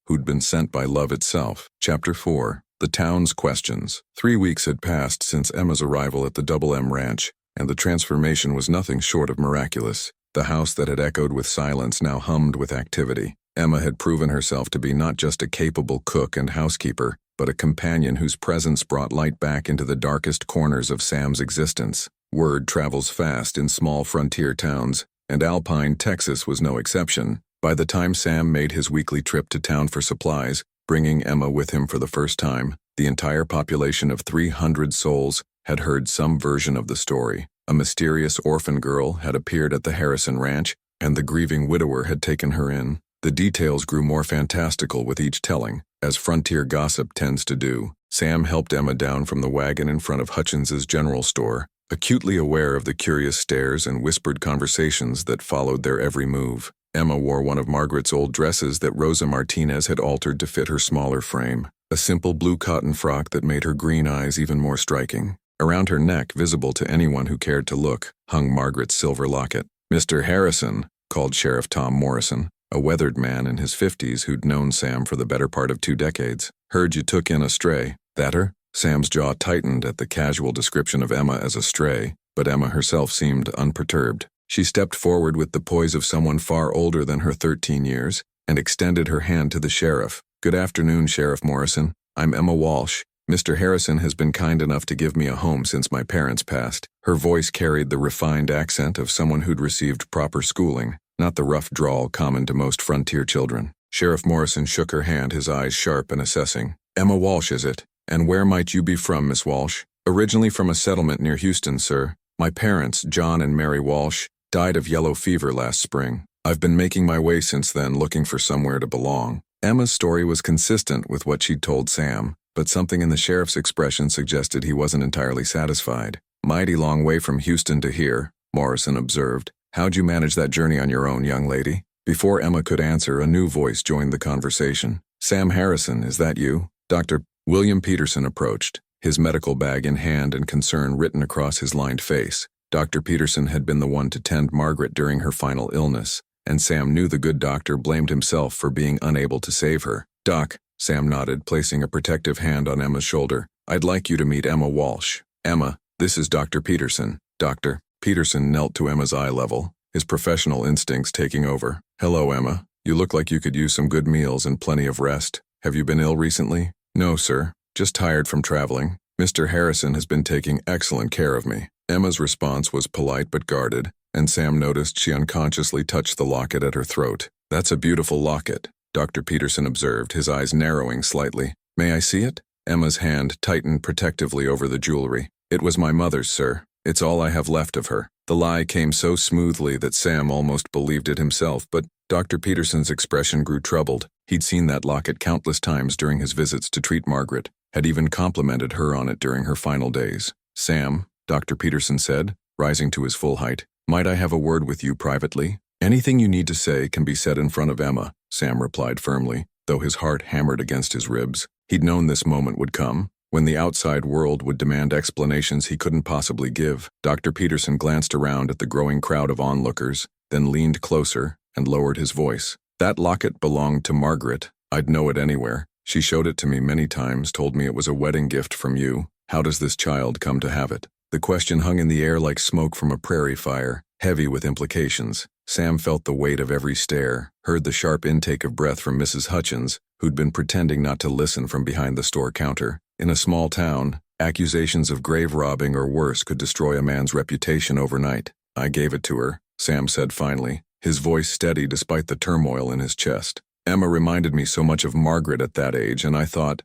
who'd been sent by love itself. Chapter 4. The Town's Questions. 3 weeks had passed since Emma's arrival at the Double M Ranch, and the transformation was nothing short of miraculous. The house that had echoed with silence now hummed with activity. Emma had proven herself to be not just a capable cook and housekeeper, but a companion whose presence brought light back into the darkest corners of Sam's existence. Word travels fast in small frontier towns, and Alpine, Texas was no exception. By the time Sam made his weekly trip to town for supplies, bringing Emma with him for the first time, the entire population of 300 souls had heard some version of the story. A mysterious orphan girl had appeared at the Harrison Ranch, and the grieving widower had taken her in. The details grew more fantastical with each telling, as frontier gossip tends to do. Sam helped Emma down from the wagon in front of Hutchins's general store, acutely aware of the curious stares and whispered conversations that followed their every move. Emma wore one of Margaret's old dresses that Rosa Martinez had altered to fit her smaller frame, a simple blue cotton frock that made her green eyes even more striking. Around her neck, visible to anyone who cared to look, hung Margaret's silver locket. "Mr. Harrison," called Sheriff Tom Morrison, a weathered man in his 50s who'd known Sam for the better part of 2 decades. "Heard you took in a stray. That her?" Sam's jaw tightened at the casual description of Emma as a stray, but Emma herself seemed unperturbed. She stepped forward with the poise of someone far older than her 13 years and extended her hand to the sheriff. "Good afternoon, Sheriff Morrison. I'm Emma Walsh. Mr. Harrison has been kind enough to give me a home since my parents passed." Her voice carried the refined accent of someone who'd received proper schooling, not the rough drawl common to most frontier children. Sheriff Morrison shook her hand, his eyes sharp and assessing. "Emma Walsh, is it? And where might you be from, Miss Walsh?" "Originally from a settlement near Houston, sir. My parents, John and Mary Walsh, died of yellow fever last spring. I've been making my way since then, looking for somewhere to belong." Emma's story was consistent with what she'd told Sam, but something in the sheriff's expression suggested he wasn't entirely satisfied. "Mighty long way from Houston to here," Morrison observed. "How'd you manage that journey on your own, young lady?" Before Emma could answer, a new voice joined the conversation. "Sam Harrison, is that you?" Dr. William Peterson approached, his medical bag in hand and concern written across his lined face. Dr. Peterson had been the one to tend Margaret during her final illness, and Sam knew the good doctor blamed himself for being unable to save her. "Doc," Sam nodded, placing a protective hand on Emma's shoulder. "I'd like you to meet Emma Walsh. Emma, this is Dr. Peterson." Dr. Peterson knelt to Emma's eye level, his professional instincts taking over. "Hello, Emma. You look like you could use some good meals and plenty of rest. Have you been ill recently?" "No, sir. Just tired from traveling. Mr. Harrison has been taking excellent care of me." Emma's response was polite but guarded, and Sam noticed she unconsciously touched the locket at her throat. "That's a beautiful locket," Dr. Peterson observed, his eyes narrowing slightly. "May I see it?" Emma's hand tightened protectively over the jewelry. "It was my mother's, sir. It's all I have left of her." The lie came so smoothly that Sam almost believed it himself, but Dr. Peterson's expression grew troubled. He'd seen that locket countless times during his visits to treat Margaret, had even complimented her on it during her final days. "Sam," Dr. Peterson said, rising to his full height, "might I have a word with you privately?" "Anything you need to say can be said in front of Emma," Sam replied firmly, though his heart hammered against his ribs. He'd known this moment would come, when the outside world would demand explanations he couldn't possibly give. Dr. Peterson glanced around at the growing crowd of onlookers, then leaned closer and lowered his voice. "That locket belonged to Margaret. I'd know it anywhere. She showed it to me many times, told me it was a wedding gift from you. How does this child come to have it?" The question hung in the air like smoke from a prairie fire, heavy with implications. Sam felt the weight of every stare, heard the sharp intake of breath from Mrs. Hutchins, who'd been pretending not to listen from behind the store counter. In a small town, accusations of grave robbing or worse could destroy a man's reputation overnight. "I gave it to her," Sam said finally, his voice steady despite the turmoil in his chest. "Emma reminded me so much of Margaret at that age, and I thought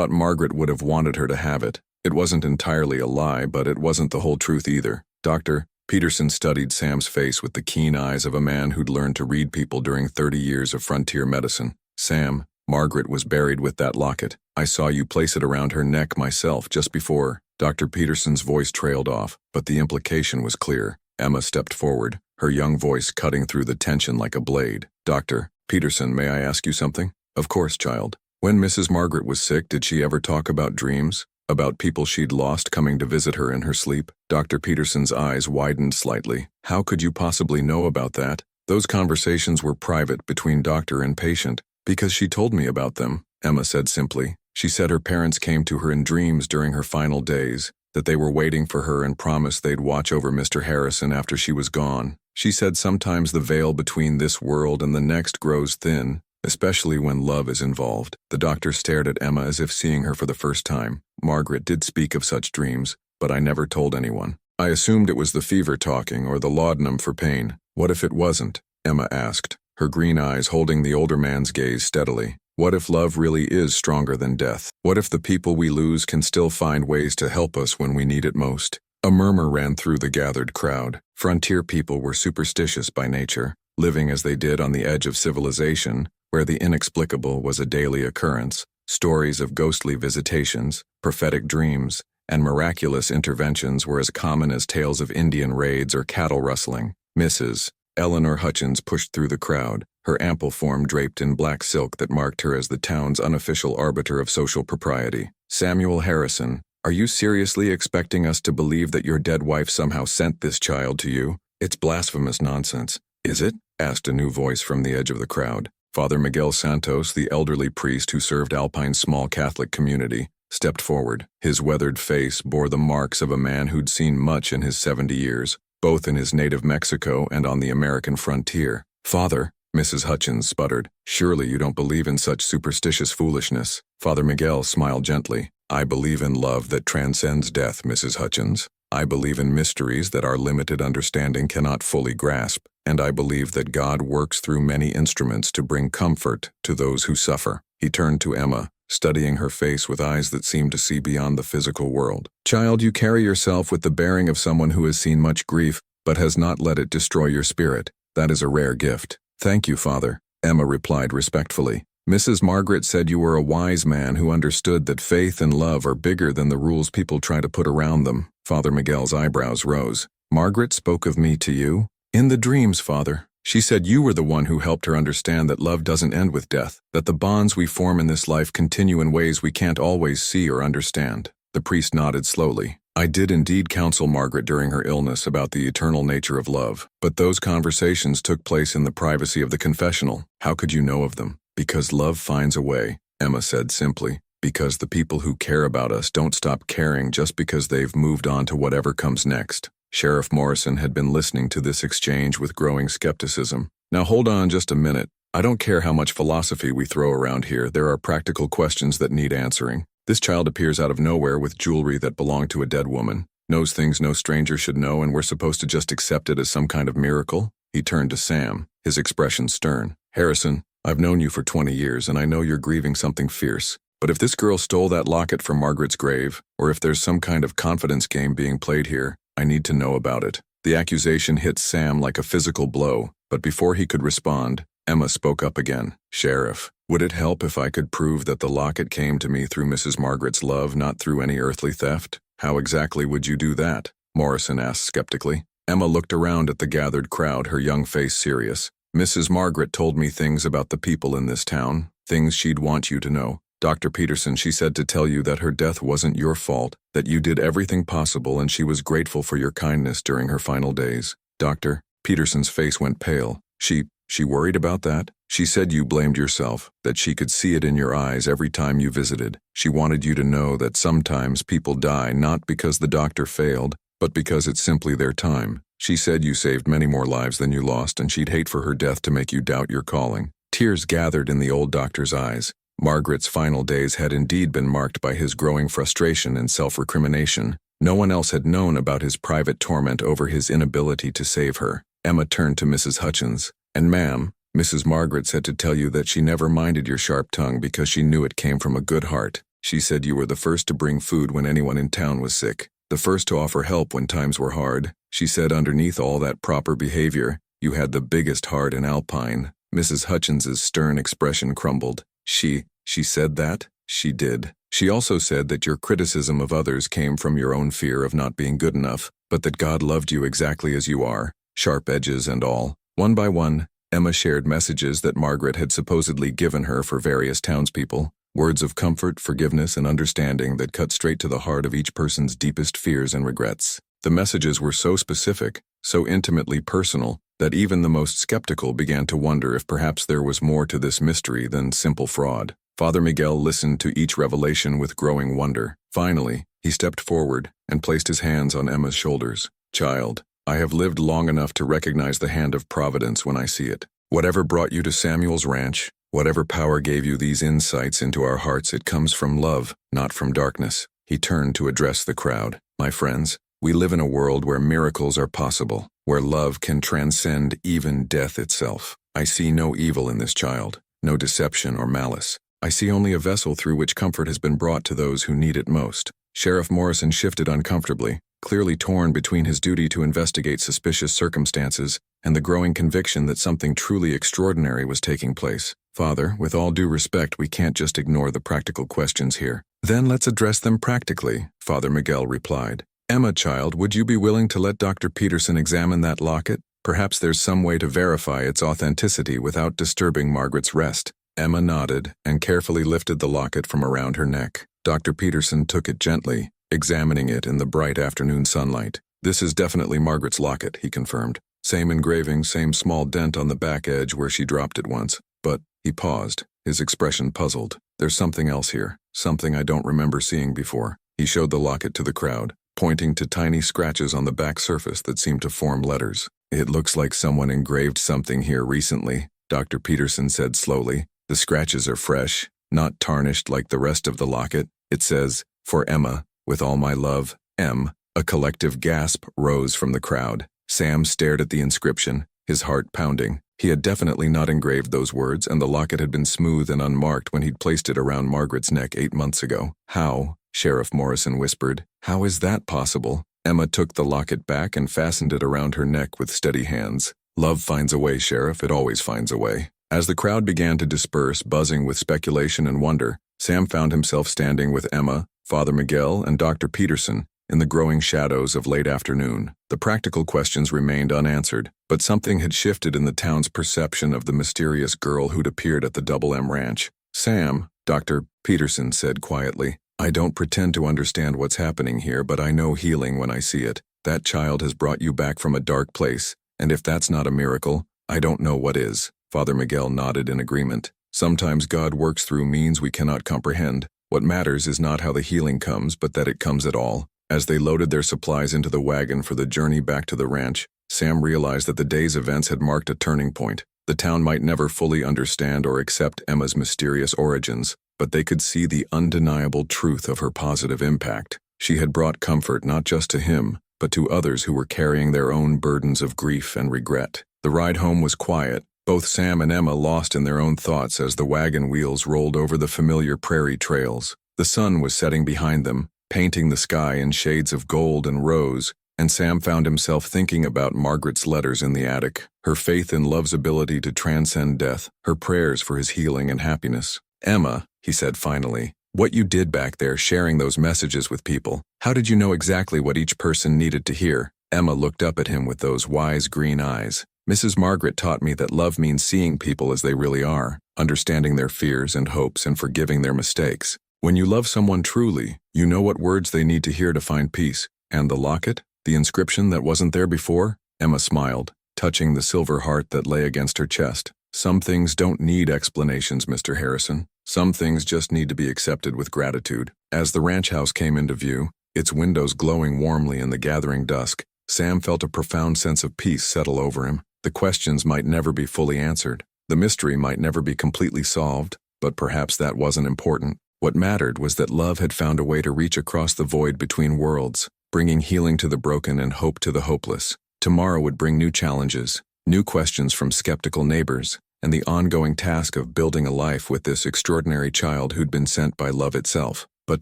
Margaret would have wanted her to have it. It wasn't entirely a lie, but it wasn't the whole truth either." Dr. Peterson studied Sam's face with the keen eyes of a man who'd learned to read people during 30 years of frontier medicine. "Sam, Margaret was buried with that locket. I saw you place it around her neck myself just before." Dr. Peterson's voice trailed off, but the implication was clear. Emma stepped forward, her young voice cutting through the tension like a blade. "Dr. Peterson, may I ask you something?" "Of course, child." "When Mrs. Margaret was sick, did she ever talk about dreams? About people she'd lost coming to visit her in her sleep?" Dr. Peterson's eyes widened slightly. "How could you possibly know about that?" "Those conversations were private between doctor and patient, because she told me about them," Emma said simply. "She said her parents came to her in dreams during her final days, that they were waiting for her and promised they'd watch over Mr. Harrison after she was gone. She said sometimes the veil between this world and the next grows thin, especially when love is involved." The doctor stared at Emma as if seeing her for the first time. "Margaret did speak of such dreams, but I never told anyone. I assumed it was the fever talking or the laudanum for pain." "What if it wasn't?" Emma asked, her green eyes holding the older man's gaze steadily. "What if love really is stronger than death? What if the people we lose can still find ways to help us when we need it most?" A murmur ran through the gathered crowd. Frontier people were superstitious by nature, living as they did on the edge of civilization, where the inexplicable was a daily occurrence. Stories of ghostly visitations, prophetic dreams, and miraculous interventions were as common as tales of Indian raids or cattle rustling. Mrs. Eleanor Hutchins pushed through the crowd, her ample form draped in black silk that marked her as the town's unofficial arbiter of social propriety. "Samuel Harrison, are you seriously expecting us to believe that your dead wife somehow sent this child to you? It's blasphemous nonsense." "Is it?" asked a new voice from the edge of the crowd. Father Miguel Santos, the elderly priest who served Alpine's small Catholic community, stepped forward. His weathered face bore the marks of a man who'd seen much in his 70 years, both in his native Mexico and on the American frontier. "Father," Mrs. Hutchins sputtered, "surely you don't believe in such superstitious foolishness." Father Miguel smiled gently. "I believe in love that transcends death, Mrs. Hutchins. I believe in mysteries that our limited understanding cannot fully grasp, and I believe that God works through many instruments to bring comfort to those who suffer." He turned to Emma, studying her face with eyes that seemed to see beyond the physical world. "Child, you carry yourself with the bearing of someone who has seen much grief, but has not let it destroy your spirit. That is a rare gift." "Thank you, Father," Emma replied respectfully. "Mrs. Margaret said you were a wise man who understood that faith and love are bigger than the rules people try to put around them." Father Miguel's eyebrows rose. "Margaret spoke of me to you?" "In the dreams, Father. She said you were the one who helped her understand that love doesn't end with death, that the bonds we form in this life continue in ways we can't always see or understand." The priest nodded slowly. "I did indeed counsel Margaret during her illness about the eternal nature of love, but those conversations took place in the privacy of the confessional. How could you know of them?" "Because love finds a way," Emma said simply. "Because the people who care about us don't stop caring just because they've moved on to whatever comes next." Sheriff Morrison had been listening to this exchange with growing skepticism. "Now hold on just a minute. I don't care how much philosophy we throw around here, there are practical questions that need answering. This child appears out of nowhere with jewelry that belonged to a dead woman, knows things no stranger should know, and we're supposed to just accept it as some kind of miracle?" He turned to Sam, his expression stern. "Harrison, I've known you for 20 years, and I know you're grieving something fierce. But if this girl stole that locket from Margaret's grave, or if there's some kind of confidence game being played here, I need to know about it." The accusation hit Sam like a physical blow, but before he could respond, Emma spoke up again. "Sheriff, would it help if I could prove that the locket came to me through Mrs. Margaret's love, not through any earthly theft?" "How exactly would you do that?" Morrison asked skeptically. Emma looked around at the gathered crowd, her young face serious. "Mrs. Margaret told me things about the people in this town, things she'd want you to know. Dr. Peterson, she said to tell you that her death wasn't your fault, that you did everything possible and she was grateful for your kindness during her final days." Dr. Peterson's face went pale. She worried about that? "She said you blamed yourself, that she could see it in your eyes every time you visited. She wanted you to know that sometimes people die not because the doctor failed, but because it's simply their time. She said you saved many more lives than you lost, and she'd hate for her death to make you doubt your calling." Tears gathered in the old doctor's eyes. Margaret's final days had indeed been marked by his growing frustration and self-recrimination. No one else had known about his private torment over his inability to save her. Emma turned to Mrs. Hutchins. "And ma'am, Mrs. Margaret said to tell you that she never minded your sharp tongue because she knew it came from a good heart. She said you were the first to bring food when anyone in town was sick, the first to offer help when times were hard. She said underneath all that proper behavior, you had the biggest heart in Alpine." Mrs. Hutchins's stern expression crumbled. She said that? She did. She also said that your criticism of others came from your own fear of not being good enough, but that God loved you exactly as you are, sharp edges and all." One by one, Emma shared messages that Margaret had supposedly given her for various townspeople, words of comfort, forgiveness, and understanding that cut straight to the heart of each person's deepest fears and regrets. The messages were so specific, so intimately personal, that even the most skeptical began to wonder if perhaps there was more to this mystery than simple fraud. Father Miguel listened to each revelation with growing wonder. Finally, he stepped forward and placed his hands on Emma's shoulders. "Child, I have lived long enough to recognize the hand of providence when I see it. Whatever brought you to Samuel's ranch, whatever power gave you these insights into our hearts, it comes from love, not from darkness." He turned to address the crowd. "My friends, we live in a world where miracles are possible, where love can transcend even death itself. I see no evil in this child, no deception or malice. I see only a vessel through which comfort has been brought to those who need it most." Sheriff Morrison shifted uncomfortably, clearly torn between his duty to investigate suspicious circumstances and the growing conviction that something truly extraordinary was taking place. Father, with all due respect, we can't just ignore the practical questions here. Then let's address them practically, Father Miguel replied. Emma, child, would you be willing to let Dr. Peterson examine that locket? Perhaps there's some way to verify its authenticity without disturbing Margaret's rest. Emma nodded and carefully lifted the locket from around her neck. Dr. Peterson took it gently, examining it in the bright afternoon sunlight. This is definitely Margaret's locket, he confirmed. Same engraving, same small dent on the back edge where she dropped it once. But he paused, his expression puzzled. There's something else here, something I don't remember seeing before. He showed the locket to the crowd, pointing to tiny scratches on the back surface that seemed to form letters. It looks like someone engraved something here recently, Dr. Peterson said slowly. The scratches are fresh, not tarnished like the rest of the locket. It says, "For Emma, with all my love, M." A collective gasp rose from the crowd. Sam stared at the inscription, his heart pounding. He had definitely not engraved those words, and the locket had been smooth and unmarked when he'd placed it around Margaret's neck 8 months ago. How? Sheriff Morrison whispered. How is that possible? Emma took the locket back and fastened it around her neck with steady hands. Love finds a way, Sheriff. It always finds a way. As the crowd began to disperse, buzzing with speculation and wonder, Sam found himself standing with Emma, Father Miguel, and Dr. Peterson in the growing shadows of late afternoon. The practical questions remained unanswered, but something had shifted in the town's perception of the mysterious girl who'd appeared at the Double M Ranch. Sam, Dr. Peterson said quietly, I don't pretend to understand what's happening here, but I know healing when I see it. That child has brought you back from a dark place, and if that's not a miracle, I don't know what is. Father Miguel nodded in agreement. Sometimes God works through means we cannot comprehend. What matters is not how the healing comes, but that it comes at all. As they loaded their supplies into the wagon for the journey back to the ranch, Sam realized that the day's events had marked a turning point. The town might never fully understand or accept Emma's mysterious origins, but they could see the undeniable truth of her positive impact. She had brought comfort not just to him, but to others who were carrying their own burdens of grief and regret. The ride home was quiet, both Sam and Emma lost in their own thoughts as the wagon wheels rolled over the familiar prairie trails. The sun was setting behind them, painting the sky in shades of gold and rose, and Sam found himself thinking about Margaret's letters in the attic, her faith in love's ability to transcend death, her prayers for his healing and happiness. Emma, he said finally, what you did back there sharing those messages with people, how did you know exactly what each person needed to hear? Emma looked up at him with those wise green eyes. Mrs. Margaret taught me that love means seeing people as they really are, understanding their fears and hopes and forgiving their mistakes. When you love someone truly, you know what words they need to hear to find peace. And the locket? The inscription that wasn't there before? Emma smiled, touching the silver heart that lay against her chest. Some things don't need explanations, Mr. Harrison. Some things just need to be accepted with gratitude. As the ranch house came into view, its windows glowing warmly in the gathering dusk, Sam felt a profound sense of peace settle over him. The questions might never be fully answered. The mystery might never be completely solved, but perhaps that wasn't important. What mattered was that love had found a way to reach across the void between worlds, bringing healing to the broken and hope to the hopeless. Tomorrow would bring new challenges, new questions from skeptical neighbors, and the ongoing task of building a life with this extraordinary child who'd been sent by love itself. But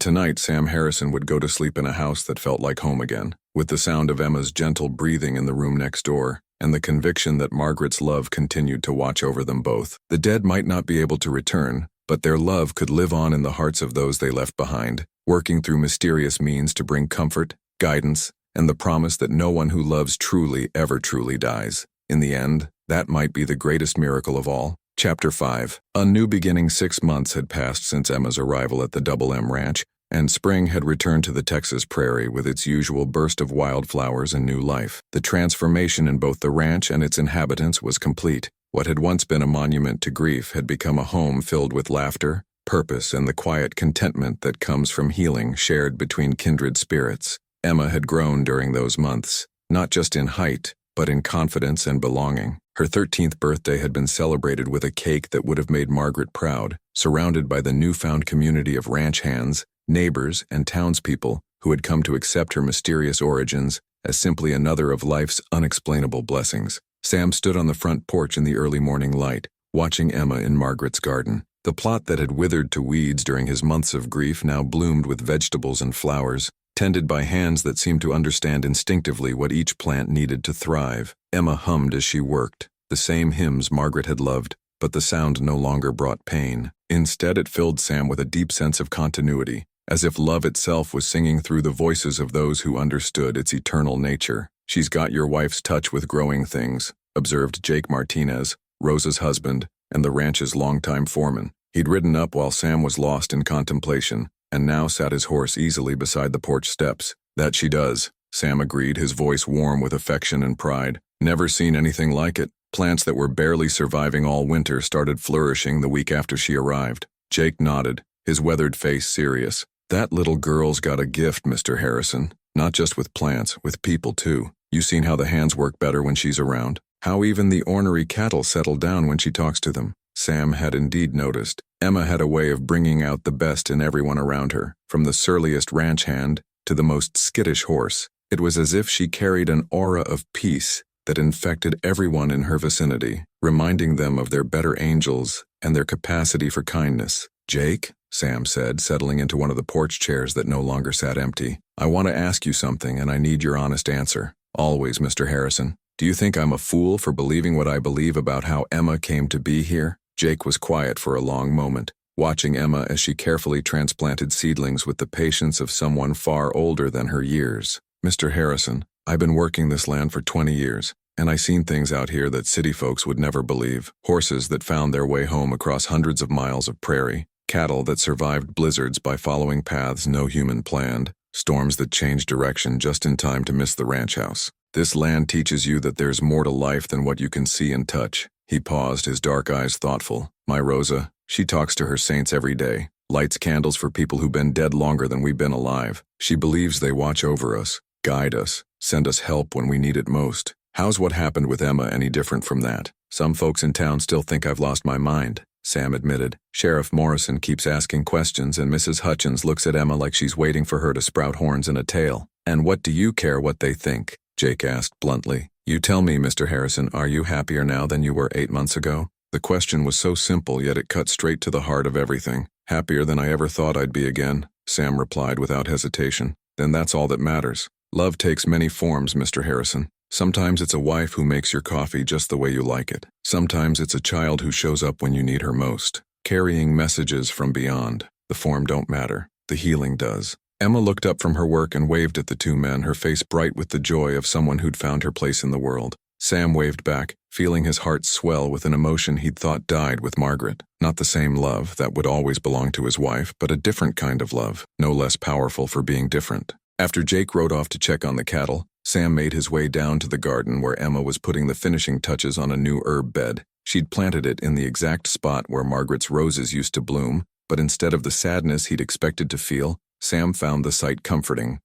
tonight, Sam Harrison would go to sleep in a house that felt like home again, with the sound of Emma's gentle breathing in the room next door, and the conviction that Margaret's love continued to watch over them both. The dead might not be able to return, but their love could live on in the hearts of those they left behind, working through mysterious means to bring comfort, guidance, and the promise that no one who loves truly ever truly dies. In the end, that might be the greatest miracle of all. Chapter 5. A new beginning. 6 months had passed since Emma's arrival at the Double M Ranch, and spring had returned to the Texas prairie with its usual burst of wildflowers and new life. The transformation in both the ranch and its inhabitants was complete. What had once been a monument to grief had become a home filled with laughter, purpose, and the quiet contentment that comes from healing shared between kindred spirits. Emma had grown during those months, not just in height, but in confidence and belonging. Her 13th birthday had been celebrated with a cake that would have made Margaret proud, surrounded by the newfound community of ranch hands, neighbors, and townspeople who had come to accept her mysterious origins as simply another of life's unexplainable blessings. Sam stood on the front porch in the early morning light, watching Emma in Margaret's garden. The plot that had withered to weeds during his months of grief now bloomed with vegetables and flowers, tended by hands that seemed to understand instinctively what each plant needed to thrive. Emma hummed as she worked, the same hymns Margaret had loved, but the sound no longer brought pain. Instead, it filled Sam with a deep sense of continuity, as if love itself was singing through the voices of those who understood its eternal nature. "She's got your wife's touch with growing things," observed Jake Martinez, Rosa's husband, and the ranch's longtime foreman. He'd ridden up while Sam was lost in contemplation, and now sat his horse easily beside the porch steps. "That she does," Sam agreed, his voice warm with affection and pride. "Never seen anything like it." Plants that were barely surviving all winter started flourishing the week after she arrived. Jake nodded, his weathered face serious. "That little girl's got a gift, Mr. Harrison. Not just with plants, with people too. You seen how the hands work better when she's around? How even the ornery cattle settle down when she talks to them?" Sam had indeed noticed. Emma had a way of bringing out the best in everyone around her, from the surliest ranch hand to the most skittish horse. It was as if she carried an aura of peace that infected everyone in her vicinity, reminding them of their better angels and their capacity for kindness. "Jake," Sam said, settling into one of the porch chairs that no longer sat empty, "I want to ask you something, and I need your honest answer." "Always, Mr. Harrison. Do you think I'm a fool for believing what I believe about how Emma came to be here?" Jake was quiet for a long moment, watching Emma as she carefully transplanted seedlings with the patience of someone far older than her years. "Mr. Harrison, I've been working this land for 20 years, and I seen things out here that city folks would never believe. Horses that found their way home across hundreds of miles of prairie, cattle that survived blizzards by following paths no human planned, storms that changed direction just in time to miss the ranch house. This land teaches you that there's more to life than what you can see and touch." He paused, his dark eyes thoughtful. "My Rosa, she talks to her saints every day, lights candles for people who've been dead longer than we've been alive. She believes they watch over us, guide us, send us help when we need it most. How's what happened with Emma any different from that?" "Some folks in town still think I've lost my mind," Sam admitted. "Sheriff Morrison keeps asking questions, and Mrs. Hutchins looks at Emma like she's waiting for her to sprout horns and a tail." "And what do you care what they think?" Jake asked bluntly. "You tell me, Mr. Harrison, are you happier now than you were 8 months ago?" The question was so simple, yet it cut straight to the heart of everything. "Happier than I ever thought I'd be again," Sam replied without hesitation. "Then that's all that matters. Love takes many forms, Mr. Harrison. Sometimes it's a wife who makes your coffee just the way you like it. Sometimes it's a child who shows up when you need her most, carrying messages from beyond. The form don't matter. The healing does." Emma looked up from her work and waved at the two men, her face bright with the joy of someone who'd found her place in the world. Sam waved back, feeling his heart swell with an emotion he'd thought died with Margaret. Not the same love that would always belong to his wife, but a different kind of love, no less powerful for being different. After Jake rode off to check on the cattle, Sam made his way down to the garden where Emma was putting the finishing touches on a new herb bed. She'd planted it in the exact spot where Margaret's roses used to bloom, but instead of the sadness he'd expected to feel, Sam found the sight comforting.